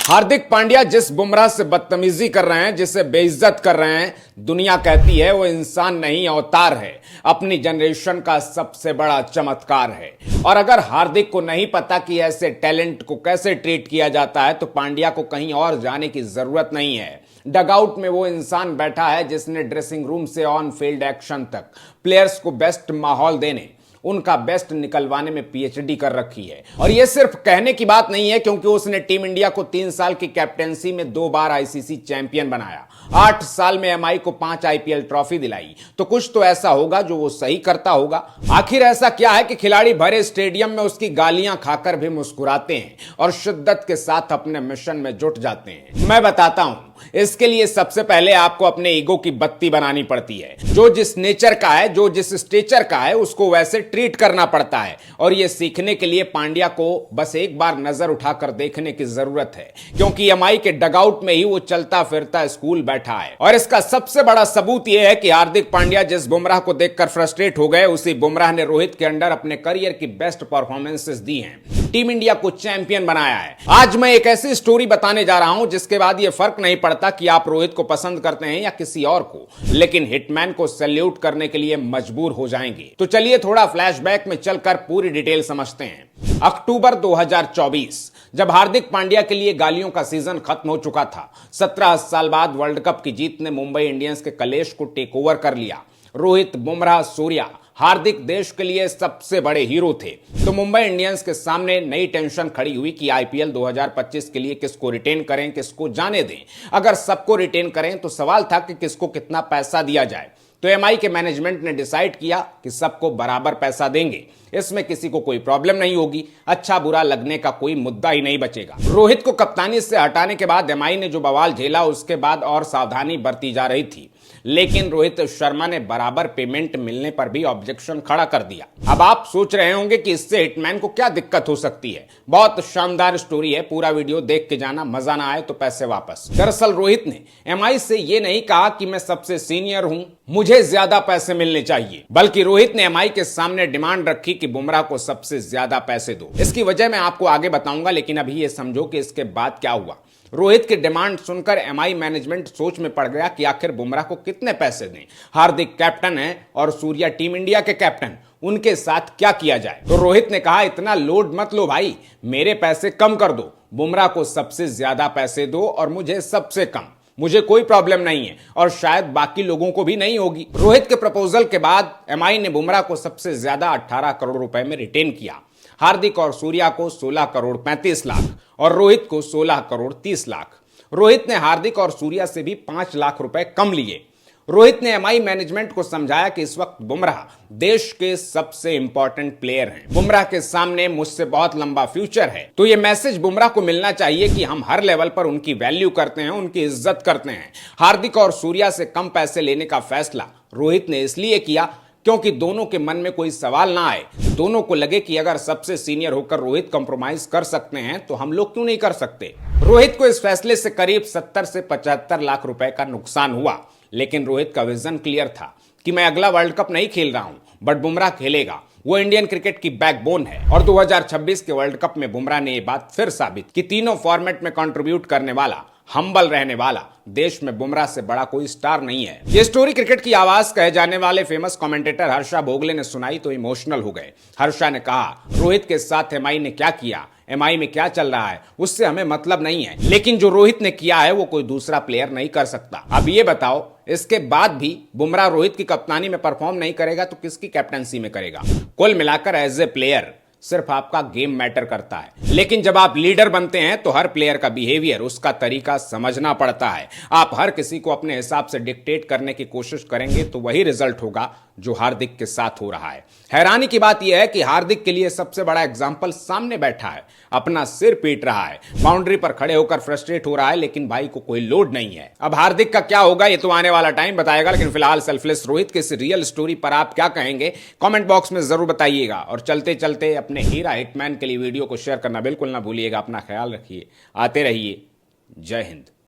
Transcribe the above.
हार्दिक पांड्या जिस बुमराह से बदतमीजी कर रहे हैं, जिसे बेइज्जत कर रहे हैं, दुनिया कहती है वो इंसान नहीं अवतार है, अपनी जनरेशन का सबसे बड़ा चमत्कार है। और अगर हार्दिक को नहीं पता कि ऐसे टैलेंट को कैसे ट्रीट किया जाता है तो पांड्या को कहीं और जाने की जरूरत नहीं है। डगआउट में वो इंसान बैठा है जिसने ड्रेसिंग रूम से ऑन फील्ड एक्शन तक प्लेयर्स को बेस्ट माहौल देने, उनका बेस्ट निकलवाने में पीएचडी कर रखी है। और यह सिर्फ कहने की बात नहीं है, क्योंकि उसने टीम इंडिया को 3 साल की कैप्टेंसी में 2 बार आईसीसी चैंपियन बनाया, 8 साल में एमआई को 5 आईपीएल ट्रॉफी दिलाई। तो कुछ तो ऐसा होगा जो वो सही करता होगा। आखिर ऐसा क्या है कि खिलाड़ी भरे स्टेडियम में उसकी गालियां खाकर भी मुस्कुराते हैं और शिद्दत के साथ अपने मिशन में जुट जाते हैं? मैं बताता हूं। इसके लिए सबसे पहले आपको अपने ईगो की बत्ती बनानी पड़ती है। जो जिस नेचर का है, जो जिस स्टेचर का है, उसको वैसे ट्रीट करना पड़ता है। और यह सीखने के लिए पांड्या को बस एक बार नजर उठाकर देखने की जरूरत है, क्योंकि एमआई के डगआउट में ही वो चलता फिरता स्कूल बैठा है। और इसका सबसे बड़ा सबूत यह है कि हार्दिक पांड्या जिस बुमराह को देखकर फ्रस्ट्रेट हो गए, उसी बुमराह ने रोहित के अंडर अपने करियर की बेस्ट परफॉर्मेंसेस दी हैं, टीम इंडिया को चैंपियन बनाया है। आज मैं एक ऐसी स्टोरी बताने जा रहा हूं जिसके बाद यह फर्क नहीं पड़ता कि आप रोहित को पसंद करते हैं या किसी और को, लेकिन हिटमैन को सैल्यूट करने के लिए मजबूर हो जाएंगे। तो चलिए थोड़ा फ्लैशबैक में चलकर पूरी डिटेल समझते हैं। अक्टूबर 2024, जब हार्दिक पांड्या के लिए गालियों का सीजन खत्म हो चुका था, 17 साल बाद वर्ल्ड कप की जीत ने मुंबई इंडियंस के कलेश को टेक ओवर कर लिया। रोहित, बुमराह, सूर्या, हार्दिक देश के लिए सबसे बड़े हीरो थे। तो मुंबई इंडियंस के सामने नई टेंशन खड़ी हुई कि आईपीएल 2025 के लिए किसको रिटेन करें, किसको जाने दें। अगर सबको रिटेन करें तो सवाल था कि किसको कितना पैसा दिया जाए। तो एमआई के मैनेजमेंट ने डिसाइड किया कि सबको बराबर पैसा देंगे, इसमें किसी को कोई प्रॉब्लम नहीं होगी, अच्छा बुरा लगने का कोई मुद्दा ही नहीं बचेगा। रोहित को कप्तानी से हटाने के बाद एमआई ने जो बवाल झेला, उसके बाद और सावधानी बरती जा रही थी, लेकिन रोहित शर्मा ने बराबर पेमेंट मिलने पर भी ऑब्जेक्शन खड़ा कर दिया। अब आप सोच रहे होंगे कि इससे हिटमैन को क्या दिक्कत हो सकती है। बहुत शानदार स्टोरी है, पूरा वीडियो देख के जाना, मजा ना आए तो पैसे वापस। दरअसल रोहित ने एमआई से ये नहीं कहा कि मैं सबसे सीनियर हूं, मुझे ज्यादा पैसे मिलने चाहिए, बल्कि रोहित ने एमआई के सामने डिमांड रखी कि बुमराह को सबसे ज्यादा पैसे दो। इसकी वजह मैं आपको आगे बताऊंगा, लेकिन अभी ये समझो कि इसके बाद क्या हुआ। रोहित की डिमांड सुनकर एमआई मैनेजमेंट सोच में पड़ गया कि आखिर बुमराह को कितने पैसे दें। हार्दिक कैप्टन है और सूर्या टीम इंडिया के कैप्टन, उनके साथ क्या किया जाए। तो रोहित ने कहा, इतना लोड मत लो भाई, मेरे पैसे कम कर दो, बुमराह को सबसे ज्यादा पैसे दो और मुझे सबसे कम। मुझे कोई प्रॉब्लम नहीं है और शायद बाकी लोगों को भी नहीं होगी। रोहित के प्रपोजल के बाद एमआई ने बुमराह को सबसे ज्यादा 18 करोड़ रुपए में रिटेन किया, हार्दिक और सूर्या को 16 करोड़ 35 लाख और रोहित को 16 करोड़ 30 लाख। रोहित ने हार्दिक और सूर्या से भी 5 लाख रुपए कम लिए। रोहित ने एमआई मैनेजमेंट को समझाया कि इस वक्त बुमराह देश के सबसे इंपॉर्टेंट प्लेयर हैं, बुमराह के सामने मुझसे बहुत लंबा फ्यूचर है। तो ये मैसेज बुमराह को मिलना चाहिए कि हम हर लेवल पर उनकी वैल्यू करते हैं, उनकी इज्जत करते हैं। हार्दिक और सूर्या से कम पैसे लेने का फैसला रोहित ने इसलिए किया क्योंकि दोनों के मन में कोई सवाल ना आए, दोनों को लगे कि अगर सबसे सीनियर होकर रोहित कंप्रोमाइज कर सकते हैं तो हम लोग क्यों नहीं कर सकते। रोहित को इस फैसले से करीब 70 से 75 लाख रुपए का नुकसान हुआ, लेकिन रोहित का विजन क्लियर था कि मैं अगला वर्ल्ड कप नहीं खेल रहा हूं, बट बुमराह खेलेगा, वो इंडियन क्रिकेट की बैकबोन है। और 2026 के वर्ल्ड कप में बुमराह ने यह बात फिर साबित की, तीनों फॉर्मेट में कंट्रीब्यूट करने वाला, हम्बल रहने वाला, देश में बुमराह से बड़ा कोई स्टार नहीं है। ये स्टोरी क्रिकेट की आवाज कहे जाने वाले फेमस कमेंटेटर हर्षा भोगले ने सुनाई तो इमोशनल हो गए। हर्षा ने कहा, रोहित के साथ एमआई ने क्या किया, एमआई में क्या चल रहा है, उससे हमें मतलब नहीं है, लेकिन जो रोहित ने किया है वो कोई दूसरा प्लेयर नहीं कर सकता। अब ये बताओ, इसके बाद भी बुमराह रोहित की कप्तानी में परफॉर्म नहीं करेगा तो किसकी कैप्टनसी में करेगा। कुल मिलाकर एज ए प्लेयर सिर्फ आपका गेम मैटर करता है, लेकिन जब आप लीडर बनते हैं तो हर प्लेयर का बिहेवियर, उसका तरीका समझना पड़ता है। आप हर किसी को अपने हिसाब से डिक्टेट करने की कोशिश करेंगे तो वही रिजल्ट होगा जो हार्दिक के साथ हो रहा है। हैरानी की बात यह है कि हार्दिक के लिए सबसे बड़ा एग्जाम्पल सामने बैठा है, अपना सिर पीट रहा है, बाउंड्री पर खड़े होकर फ्रस्ट्रेट हो रहा है, लेकिन भाई को कोई लोड नहीं है। अब हार्दिक का क्या होगा ये तो आने वाला टाइम बताएगा, लेकिन फिलहाल सेल्फलेस रोहित के इस रियल स्टोरी पर आप क्या कहेंगे कमेंट बॉक्स में जरूर बताइएगा। और चलते चलते अपने हीरा हिटमैन के लिए वीडियो को शेयर करना बिल्कुल ना भूलिएगा। अपना ख्याल रखिए, आते रहिए। जय हिंद।